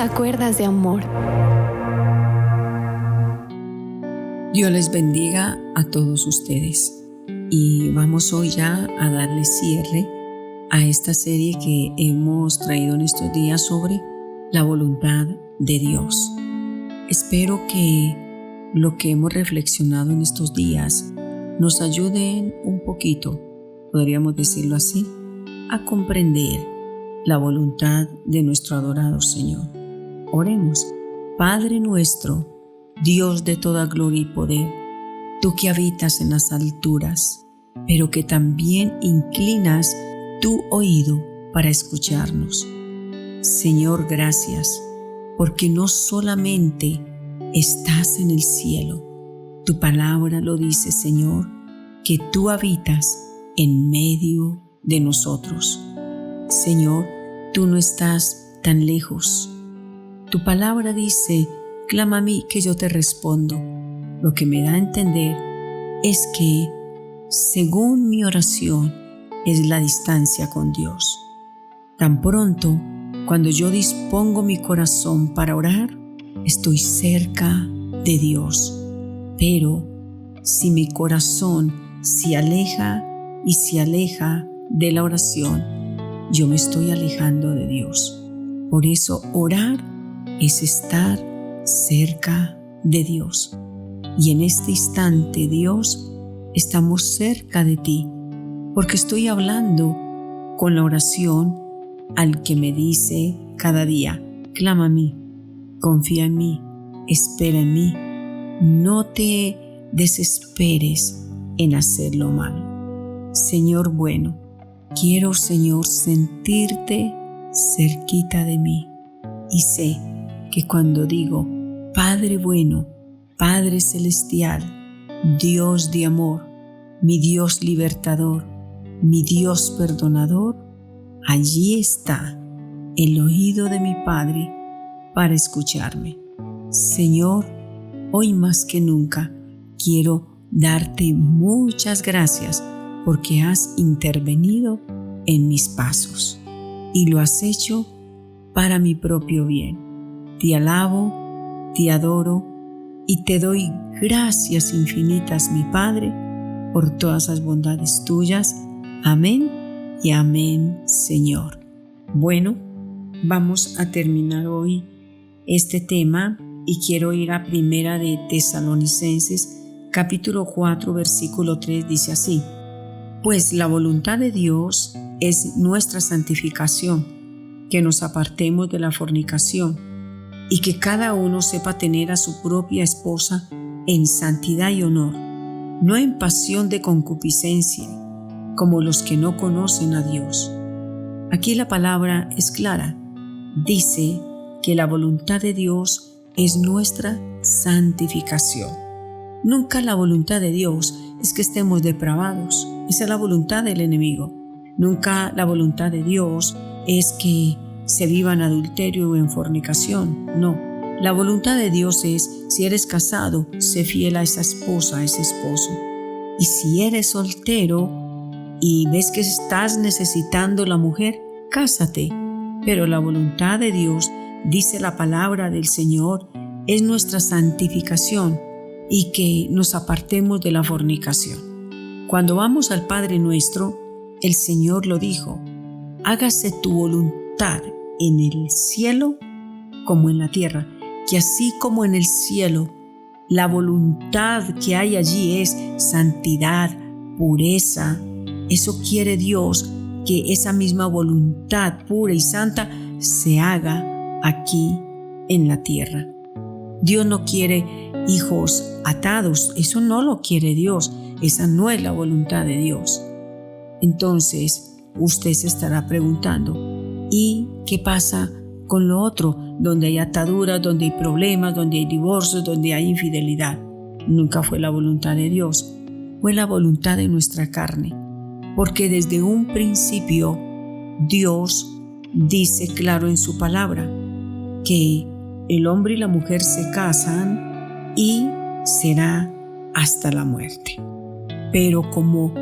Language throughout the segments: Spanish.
a Cuerdas de Amor. Dios les bendiga a todos ustedes. Y vamos hoy ya a darle cierre a esta serie que hemos traído en estos días sobre la voluntad de Dios. Espero que lo que hemos reflexionado en estos días nos ayude un poquito, podríamos decirlo así, a comprender la voluntad de nuestro adorado Señor. Oremos. Padre nuestro, Dios de toda gloria y poder, tú que habitas en las alturas, pero que también inclinas tu oído para escucharnos. Señor, gracias, porque no solamente estás en el cielo, tu palabra lo dice, Señor, que tú habitas en medio de nosotros. Señor, tú no estás tan lejos. Tu palabra dice, clama a mí que yo te respondo. Lo que me da a entender es que, según mi oración, es la distancia con Dios. Tan pronto, cuando yo dispongo mi corazón para orar, estoy cerca de Dios. Pero si mi corazón se aleja de la oración, yo me estoy alejando de Dios. Por eso orar es estar cerca de Dios. Y en este instante, Dios, estamos cerca de ti, porque estoy hablando con la oración al que me dice cada día, clama a mí, confía en mí, espera en mí, no te desesperes en hacerlo mal. Señor bueno, quiero, Señor, sentirte cerquita de mí, y sé que cuando digo, Padre bueno, Padre celestial, Dios de amor, mi Dios libertador, mi Dios perdonador, allí está el oído de mi Padre para escucharme. Señor, hoy más que nunca quiero darte muchas gracias porque has intervenido en mis pasos y lo has hecho para mi propio bien. Te alabo, te adoro y te doy gracias infinitas, mi Padre, por todas las bondades tuyas. Amén y amén, Señor. Bueno, vamos a terminar hoy este tema y quiero ir a Primera de Tesalonicenses, capítulo 4, versículo 3, dice así: Pues la voluntad de Dios es nuestra santificación, que nos apartemos de la fornicación, y que cada uno sepa tener a su propia esposa en santidad y honor, no en pasión de concupiscencia, como los que no conocen a Dios. Aquí la palabra es clara. Dice que la voluntad de Dios es nuestra santificación. Nunca la voluntad de Dios es que estemos depravados. Esa es la voluntad del enemigo. Nunca la voluntad de Dios es que se viva en adulterio o en fornicación. No, la voluntad de Dios es, si eres casado, sé fiel a esa esposa, a ese esposo. Y si eres soltero y ves que estás necesitando la mujer, cásate. Pero la voluntad de Dios, dice la palabra del Señor, es nuestra santificación y que nos apartemos de la fornicación. Cuando vamos al Padre Nuestro, el Señor lo dijo: hágase tu voluntad en el cielo como en la tierra, que así como en el cielo la voluntad que hay allí es santidad, pureza. Eso quiere Dios, que esa misma voluntad pura y santa se haga aquí en la tierra. Dios no quiere hijos atados, eso no lo quiere Dios, esa no es la voluntad de Dios. Entonces, usted se estará preguntando, ¿y qué pasa con lo otro? Donde hay ataduras, donde hay problemas, donde hay divorcios, donde hay infidelidad. Nunca fue la voluntad de Dios, fue la voluntad de nuestra carne. Porque desde un principio Dios dice claro en su palabra que el hombre y la mujer se casan y será hasta la muerte. Pero como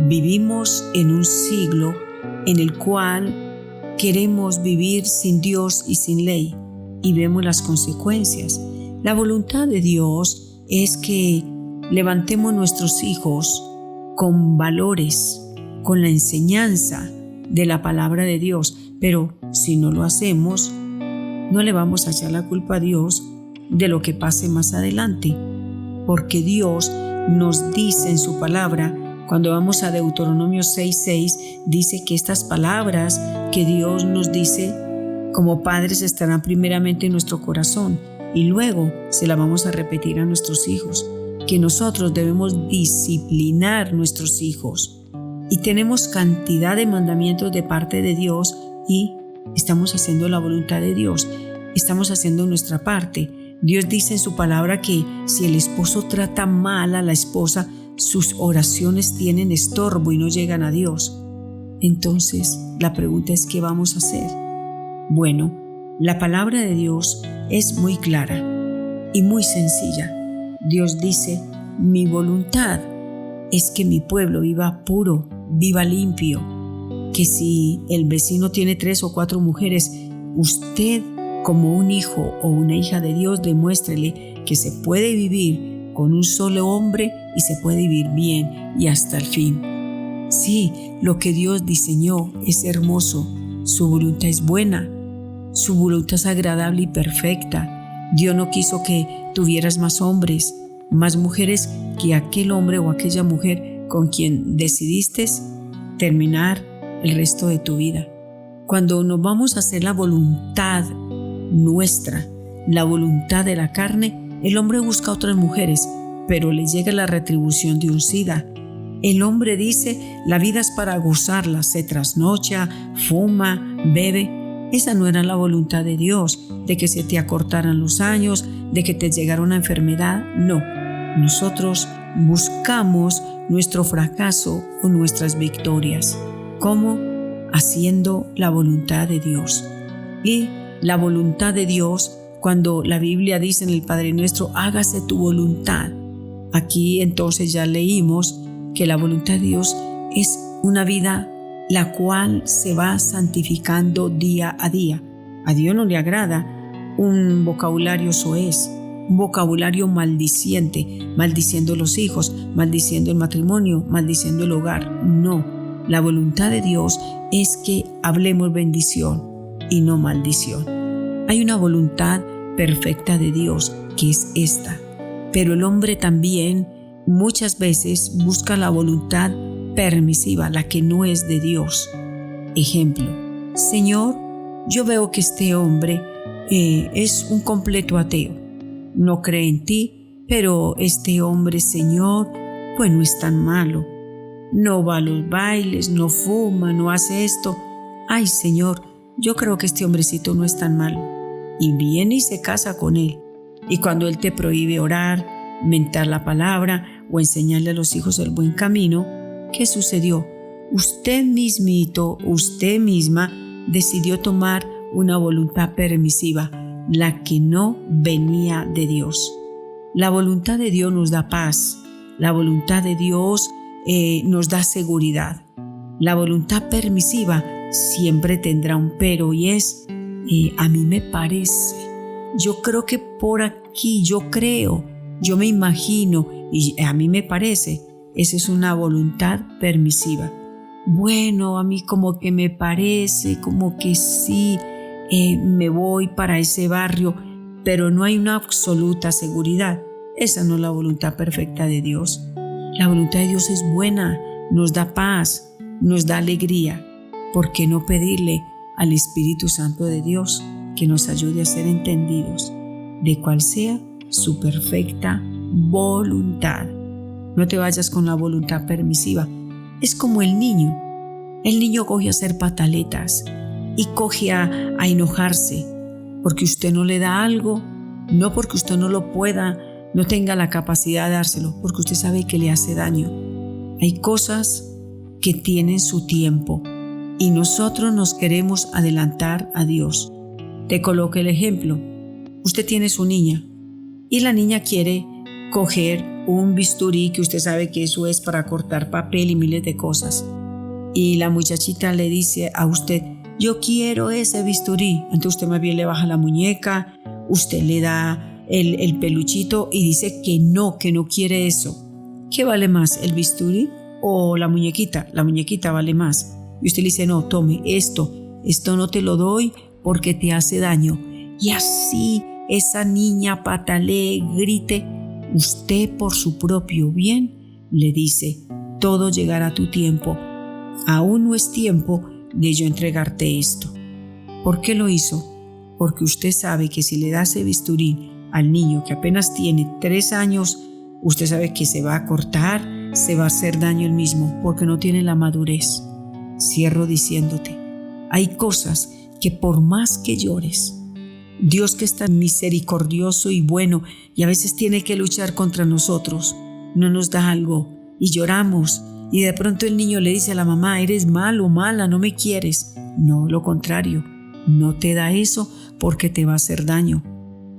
vivimos en un siglo en el cual queremos vivir sin Dios y sin ley, y vemos las consecuencias. La voluntad de Dios es que levantemos nuestros hijos con valores, con la enseñanza de la palabra de Dios, pero si no lo hacemos, no le vamos a echar la culpa a Dios de lo que pase más adelante, porque Dios nos dice en su palabra, cuando vamos a Deuteronomio 6:6, dice que estas palabras que Dios nos dice como padres estarán primeramente en nuestro corazón y luego se las vamos a repetir a nuestros hijos, que nosotros debemos disciplinar nuestros hijos y tenemos cantidad de mandamientos de parte de Dios y estamos haciendo la voluntad de Dios, estamos haciendo nuestra parte. Dios dice en su palabra que si el esposo trata mal a la esposa, sus oraciones tienen estorbo y no llegan a Dios. Entonces, la pregunta es, ¿qué vamos a hacer? Bueno, la palabra de Dios es muy clara y muy sencilla. Dios dice, mi voluntad es que mi pueblo viva puro, viva limpio, que si el vecino tiene 3 o 4 mujeres, usted como un hijo o una hija de Dios demuéstrele que se puede vivir con un solo hombre y se puede vivir bien y hasta el fin. Sí, lo que Dios diseñó es hermoso, su voluntad es buena, su voluntad es agradable y perfecta. Dios no quiso que tuvieras más hombres, más mujeres que aquel hombre o aquella mujer con quien decidiste terminar el resto de tu vida. Cuando nos vamos a hacer la voluntad nuestra, la voluntad de la carne, el hombre busca a otras mujeres, pero le llega la retribución de un SIDA. El hombre dice, la vida es para gozarla, se trasnocha, fuma, bebe. Esa no era la voluntad de Dios, de que se te acortaran los años, de que te llegara una enfermedad. No, nosotros buscamos nuestro fracaso o nuestras victorias. ¿Cómo? Haciendo la voluntad de Dios. Y la voluntad de Dios, cuando la Biblia dice en el Padre Nuestro, hágase tu voluntad. Aquí entonces ya leímos que la voluntad de Dios es una vida la cual se va santificando día a día. A Dios no le agrada un vocabulario soez, un vocabulario maldiciente, maldiciendo los hijos, maldiciendo el matrimonio, maldiciendo el hogar. No, la voluntad de Dios es que hablemos bendición y no maldición. Hay una voluntad perfecta de Dios que es esta, pero el hombre también muchas veces busca la voluntad permisiva, la que no es de Dios. Ejemplo, Señor, yo veo que este hombre es un completo ateo, no cree en ti, pero este hombre, Señor, pues no es tan malo, no va a los bailes, no fuma, no hace esto. Ay, Señor, yo creo que este hombrecito no es tan malo. Y viene y se casa con él. Y cuando él te prohíbe orar, mentar la palabra o enseñarle a los hijos el buen camino, ¿qué sucedió? Usted mismito, usted misma decidió tomar una voluntad permisiva, la que no venía de Dios. La voluntad de Dios nos da paz, la voluntad de Dios nos da seguridad. La voluntad permisiva siempre tendrá un pero y es, a mí me parece, yo creo que por aquí, yo creo, yo me imagino y a mí me parece. Esa es una voluntad permisiva. Bueno, a mí como que me parece, como que sí, me voy para ese barrio, pero no hay una absoluta seguridad. Esa no es la voluntad perfecta de Dios. La voluntad de Dios es buena, nos da paz, nos da alegría. ¿Por qué no pedirle al Espíritu Santo de Dios que nos ayude a ser entendidos de cuál sea su perfecta voluntad? No te vayas con la voluntad permisiva. Es como el niño. El niño coge a hacer pataletas y coge a enojarse porque usted no le da algo, no porque usted no lo pueda, no tenga la capacidad de dárselo, porque usted sabe que le hace daño. Hay cosas que tienen su tiempo y nosotros nos queremos adelantar a Dios. Te coloco el ejemplo. Usted tiene su niña y la niña quiere coger un bisturí, que usted sabe que eso es para cortar papel y miles de cosas. Y la muchachita le dice a usted, yo quiero ese bisturí. Entonces usted más bien le baja la muñeca, usted le da el peluchito y dice que no quiere eso. ¿Qué vale más, el bisturí o la muñequita? La muñequita vale más. Y usted le dice, no, tome esto no te lo doy porque te hace daño. Y así esa niña patalee, grite, usted por su propio bien le dice, todo llegará a tu tiempo. Aún no es tiempo de yo entregarte esto. ¿Por qué lo hizo? Porque usted sabe que si le da ese bisturí al niño que apenas tiene 3 años, usted sabe que se va a cortar, se va a hacer daño él mismo, porque no tiene la madurez. Cierro diciéndote, hay cosas que por más que llores, Dios que es tan misericordioso y bueno y a veces tiene que luchar contra nosotros, no nos da algo y lloramos y de pronto el niño le dice a la mamá, eres malo, mala, no me quieres. No, lo contrario, no te da eso porque te va a hacer daño.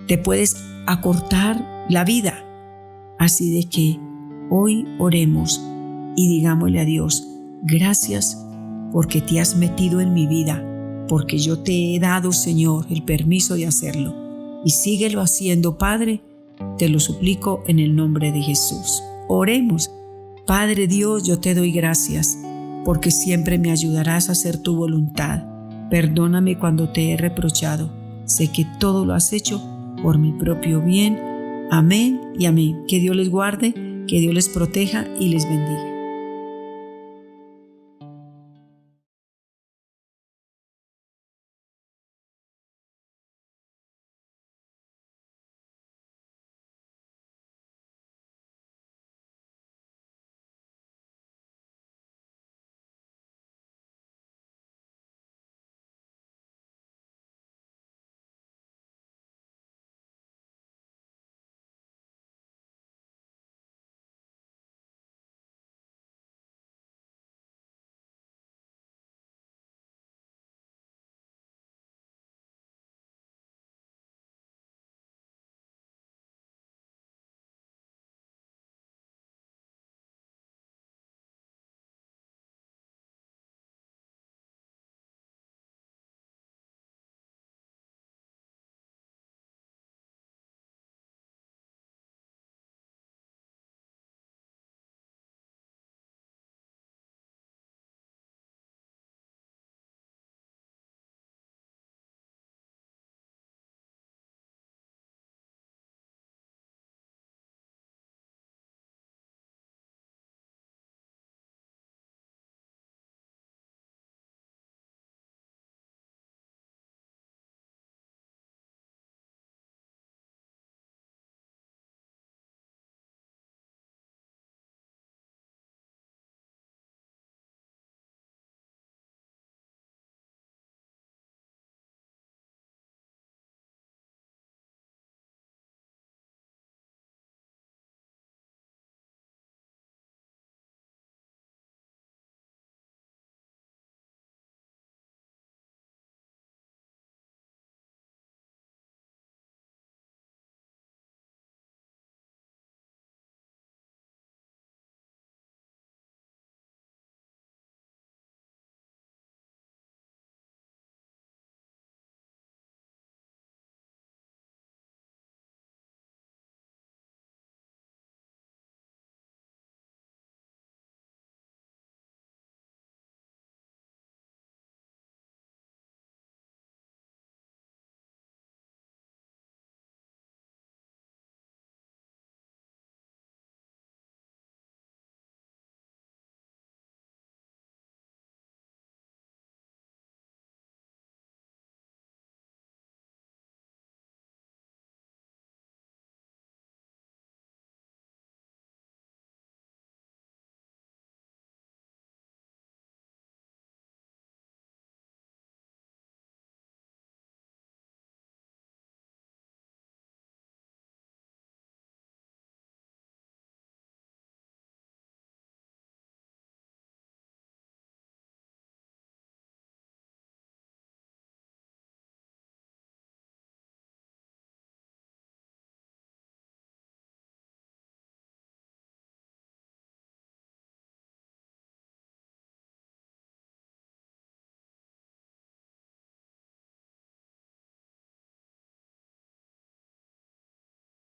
Te puedes acortar la vida. Así de que hoy oremos y digámosle a Dios, gracias porque te has metido en mi vida, porque yo te he dado, Señor, el permiso de hacerlo. Y síguelo haciendo, Padre, te lo suplico en el nombre de Jesús. Oremos. Padre Dios, yo te doy gracias, porque siempre me ayudarás a hacer tu voluntad. Perdóname cuando te he reprochado. Sé que todo lo has hecho por mi propio bien. Amén y amén. Que Dios les guarde, que Dios les proteja y les bendiga.